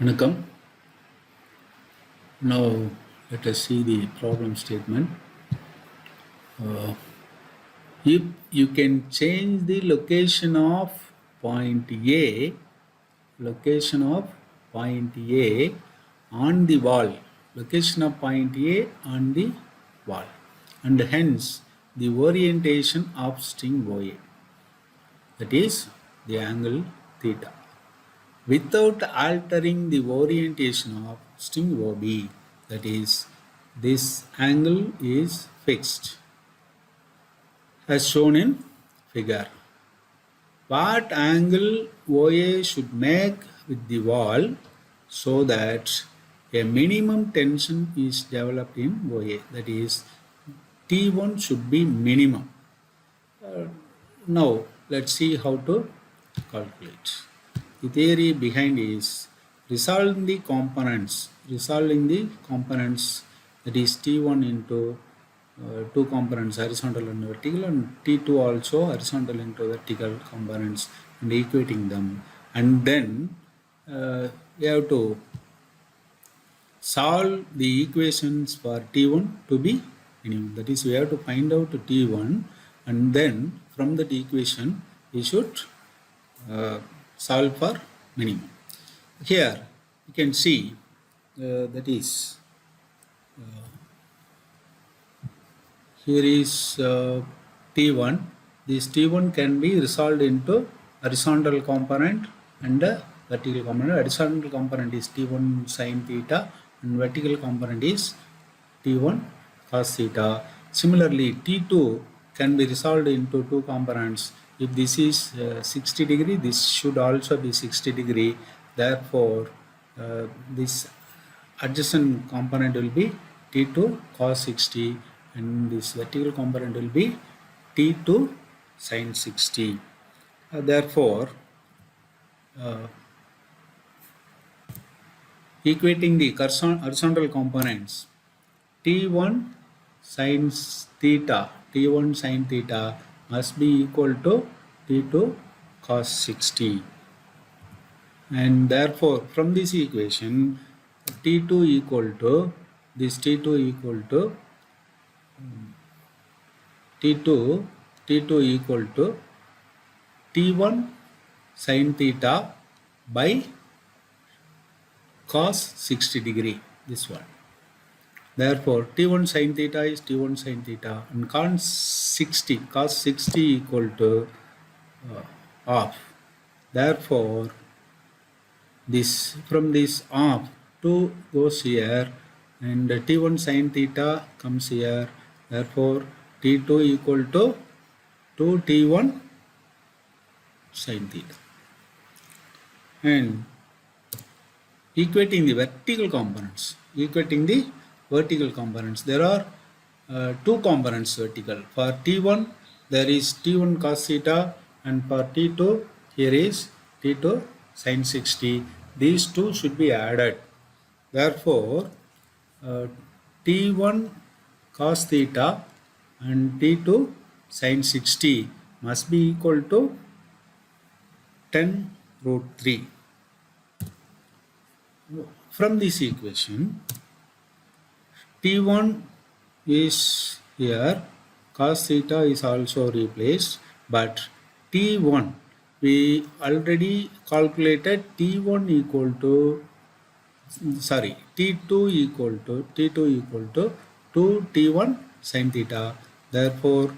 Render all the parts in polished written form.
Vanakkam. Now let us see the problem statement. If you can change the location of point A, on the wall, location of point A on the wall, and hence the orientation of string OA, that is the angle theta, without altering the orientation of string OB, that is this angle is fixed as shown in figure. What angle OA should make with the wall so that a minimum tension is developed in OA, that is T1 should be minimum. Now let's see how to calculate. The theory behind is resolving the components, that is T1 into two components, horizontal and vertical, and T2 also horizontal into vertical components, and equating them, and then we have to solve the equations for T1 to be minimum. That is, we have to find out T1, and then from that equation we should solve for minimum. Here you can see that is here is T1. This T1 can be resolved into horizontal component and vertical component. Horizontal component is T1 sin theta and vertical component is T1 cos theta. Similarly, T2 can be resolved into two components. If this is 60 degree, this should also be 60 degree. Therefore, this adjacent component will be T2 cos 60 and this vertical component will be T2 sin 60. Therefore, equating the horizontal components, T1 sin theta must be equal to T2 cos 60, and therefore from this equation T2 equal to T2 equal to T1 sin theta by cos 60 degree, this one. Therefore, T1 sin theta is T1 sin theta, and cos 60 equal to half. Therefore, this from this half 2 goes here, and T1 sin theta comes here. Therefore, T2 equal to 2 T1 sin theta. And equating the vertical components, there are two components vertical. For T1 there is T1 cos theta, and for T2 here is T2 sin 60. These two should be added. Therefore, T1 cos theta and T2 sin 60 must be equal to 10 root 3. From this equation, T1 is here, cos theta is also replaced, but T1 we already calculated T2 equal to 2 T1 sin theta. Therefore,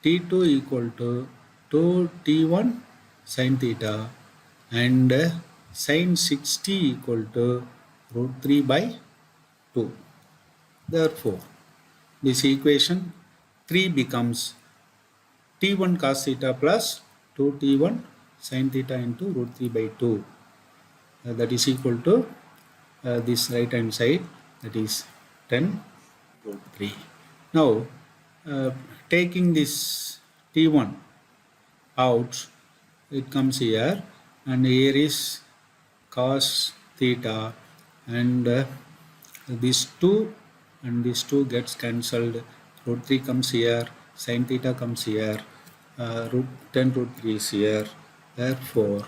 T2 equal to 2 T1 sin theta, and sin 60 equal to root 3 by 2. Therefore, this equation 3 becomes T1 cos theta plus 2 T1 sin theta into root 3 by 2. That is equal to this right hand side, that is 10 root 3. Now, taking this T1 out, it comes here, and here is cos theta, and these two and these two gets cancelled. Root 3 comes here, sin theta comes here, root 10 root 3 is here. Therefore,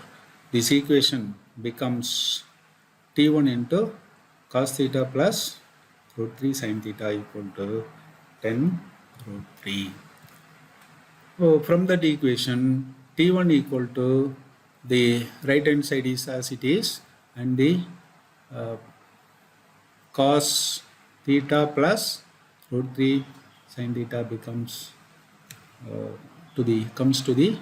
this equation becomes T1 into cos theta plus root 3 sin theta equal to 10 root 3. So from that equation, T1 equal to the right hand side is as it is, and the uh, cos theta plus root 3 sin theta becomes comes to the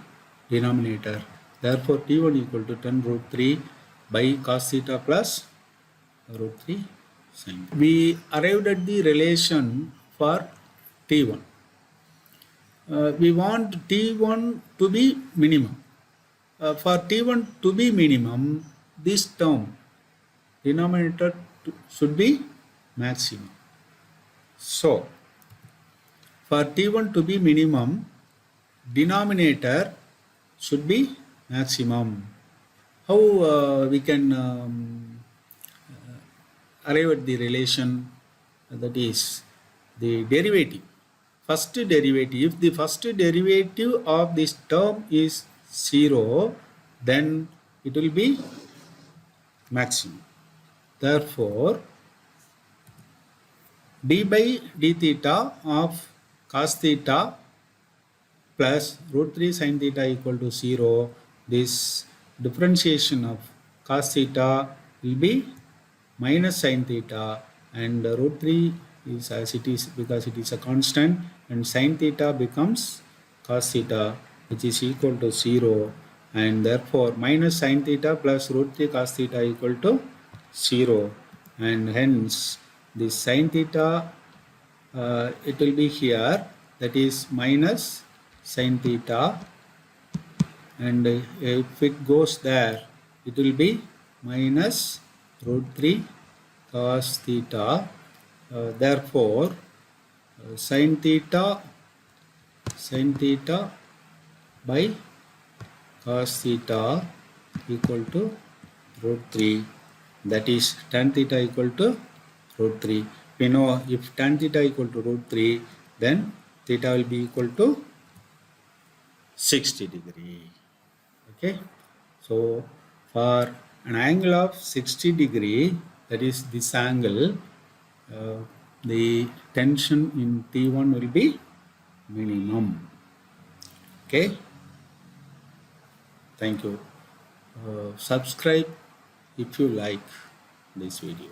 denominator. Therefore, T1 equal to 10 root 3 by cos theta plus root 3 sin. We arrived at the relation for T1. We want T1 to be minimum. For T1 to be minimum, this term denominator should be maximum. So, for T1 to be minimum, denominator should be maximum. How we can arrive at the relation, that is the derivative. First derivative, if the first derivative of this term is 0, then it will be maximum. Therefore, d by d theta of cos theta plus root 3 sin theta equal to 0, this differentiation of cos theta will be minus sin theta, and root 3 is as it is because it is a constant, and sin theta becomes cos theta, which is equal to 0, and therefore minus sin theta plus root 3 cos theta equal to 0, and hence this sin theta it will be here, that is minus sin theta, and if it goes there, it will be minus root 3 cos theta. Therefore, sin theta by cos theta equal to root 3, that is tan theta equal to root 3. We know if tan theta equal to root 3, then theta will be equal to 60 degree. Okay, so for an angle of 60 degree, that is this angle, the tension in T1 will be minimum. Okay, thank you. Subscribe if you like this video.